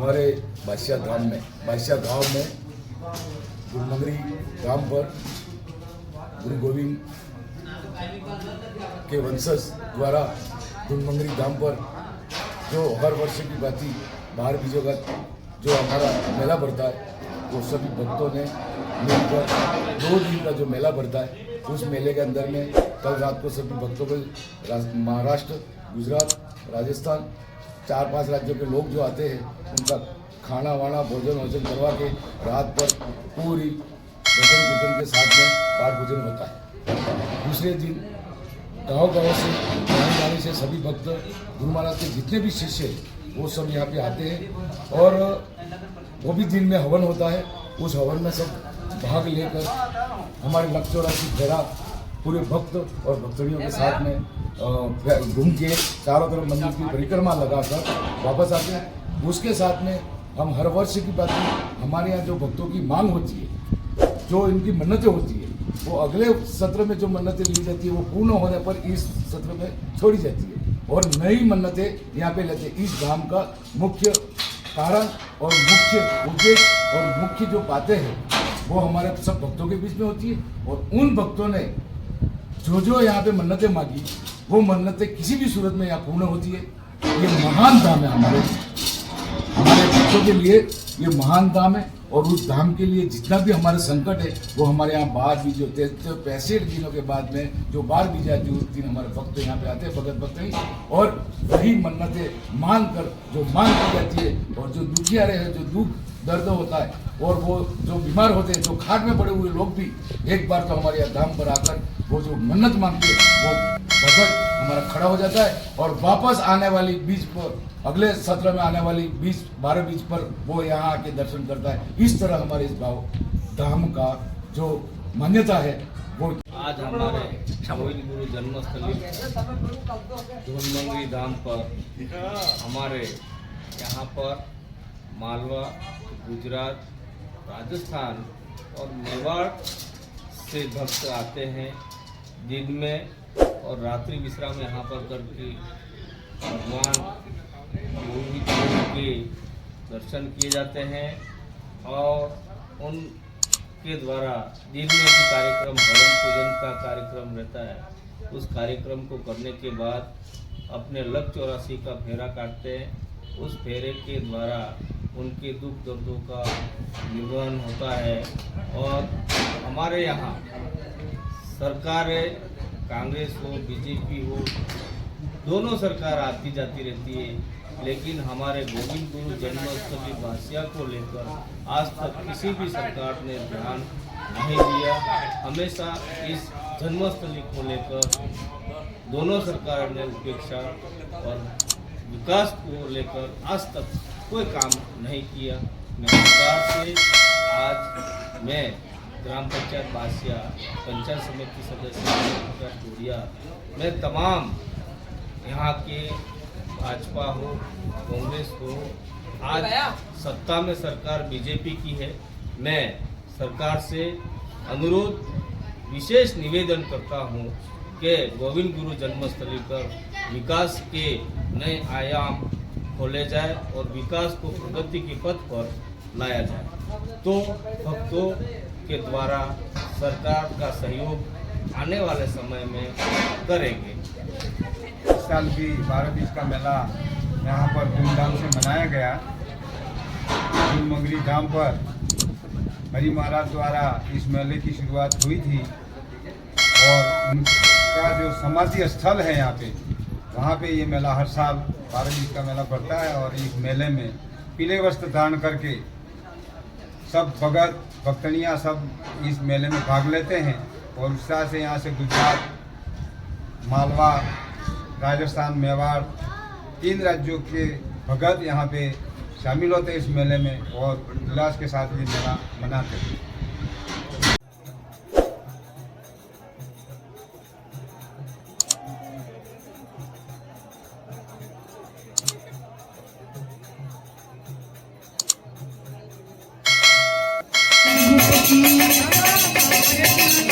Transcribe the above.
हमारे बादशाह गांव में गुरुमंगरी ग्राम पर गुरु गोविंद के वंशज द्वारा गुरुमंगरी ग्राम पर जो हर वर्ष की भांति बाहर बीजों का जो हमारा मेला बढ़ता है, वो सभी भक्तों ने मिलकर 2 दिन का जो मेला बढ़ता है, उस मेले के अंदर में कल रात को सभी भक्तों को महाराष्ट्र, गुजरात, राजस्थान 4-5 राज्यों के लोग जो आते हैं, उनका खाना वाना भोजन करवा के रात पर पूरी भजन कीर्तन के साथ में पाठ पूजन होता है। दूसरे दिन गांव से जाने से सभी भक्त गुरु महाराज के जितने भी शिष्य हैं वो सब यहाँ पे आते हैं और वो भी दिन में हवन होता है। उस हवन में सब भाग लेकर हमारे लक्ष्य फेरा पूरे भक्त और भक्तों के साथ में घूम के चारों तरफ मंदिर की परिक्रमा लगाकर वापस आते हैं। उसके साथ में हम हर वर्ष की बात हमारे यहाँ जो भक्तों की मांग होती है, जो इनकी मन्नतें होती है, वो अगले सत्र में जो मन्नतें ली जाती है वो पूर्ण होने पर इस सत्र में छोड़ी जाती है और नई मन्नतें यहाँ पे लेते हैं। इस धाम का मुख्य कारण और मुख्य उद्देश्य और मुख्य जो बातें हैं वो हमारे सब भक्तों के बीच में होती है और उन भक्तों ने जो यहाँ पे मन्नतें मांगी वो मन्नतें किसी भी सूरत में यहाँ पूर्ण होती है। ये महान धाम है हमारे भक्तों के लिए, ये महान धाम है और उस धाम के लिए जितना भी हमारे संकट है वो हमारे यहाँ बाहर बीज होते हैं। तो 65 दिनों के बाद में जो बाहर बीज आती है उस दिन हमारे भक्त यहाँ पे आते हैं, भगत ही, और वही मन्नतें मांग कर जो मांग की जाती है और जो दुखिया रहे, जो दुख दर्द होता है और वो जो बीमार होते हैं, जो खाट में पड़े हुए लोग भी एक बार तो हमारे यहाँ धाम पर आकर वो जो मन्नत मांगते हैं वो भगत हमारा खड़ा हो जाता है और वापस आने वाली बीज पर, अगले सत्र में आने वाली 12 बीज पर वो यहाँ आके दर्शन करता है। इस तरह हमारे इस धाम का जो मान्यता है वो आज हमारे गोविंद गुरु जन्मस्थली गुरुमंगरी धाम पर हमारे यहाँ पर मालवा, गुजरात, राजस्थान और मेवाड़ से भक्त आते हैं। दिन में और रात्रि विश्राम यहाँ पर करके भगवान गोविंद के दर्शन किए जाते हैं और उनके द्वारा दिन में भी कार्यक्रम हवन पूजन का कार्यक्रम रहता है। उस कार्यक्रम को करने के बाद अपने लग 84 का फेरा काटते हैं। उस फेरे के द्वारा उनके दुख दर्दों का निवारण होता है और हमारे यहाँ सरकारें कांग्रेस हो, बीजेपी हो, दोनों सरकार आती जाती रहती है, लेकिन हमारे गोविंद गुरु जन्मस्थली बादशाह को लेकर आज तक किसी भी सरकार ने ध्यान नहीं दिया। हमेशा इस जन्मस्थली को लेकर दोनों सरकार ने उपेक्षा और विकास को लेकर आज तक कोई काम नहीं किया। मैं सरकार से आज मैं ग्राम पंचायत बादशाह, पंचायत समिति सदस्य मैं तमाम यहाँ के भाजपा हो, कांग्रेस हो, आज सत्ता में सरकार बीजेपी की है। मैं सरकार से अनुरोध विशेष निवेदन करता हूँ कि गोविंद गुरु जन्मस्थली पर विकास के नए आयाम खोले जाए और विकास को प्रगति के पथ पर लाया जाए। तो भक्तों के द्वारा सरकार का सहयोग आने वाले समय में करेंगे। इस साल भी 12 बीज का मेला यहाँ पर धूमधाम से मनाया गया। गुरुमंगरी धाम पर हरि महाराज द्वारा इस मेले की शुरुआत हुई थी और उनका जो समाधि स्थल है यहाँ पे, वहाँ पे ये मेला हर साल 12 बीज का मेला पड़ता है और इस मेले में पीले वस्त्र धारण करके सब भगत भक्तनियाँ सब इस मेले में भाग लेते हैं और उत्साह से यहाँ से गुजरात, मालवा, राजस्थान, मेवाड़ 3 राज्यों के भगत यहाँ पे शामिल होते हैं इस मेले में और उल्लास के साथ ये मेला मनाते हैं। Thank you.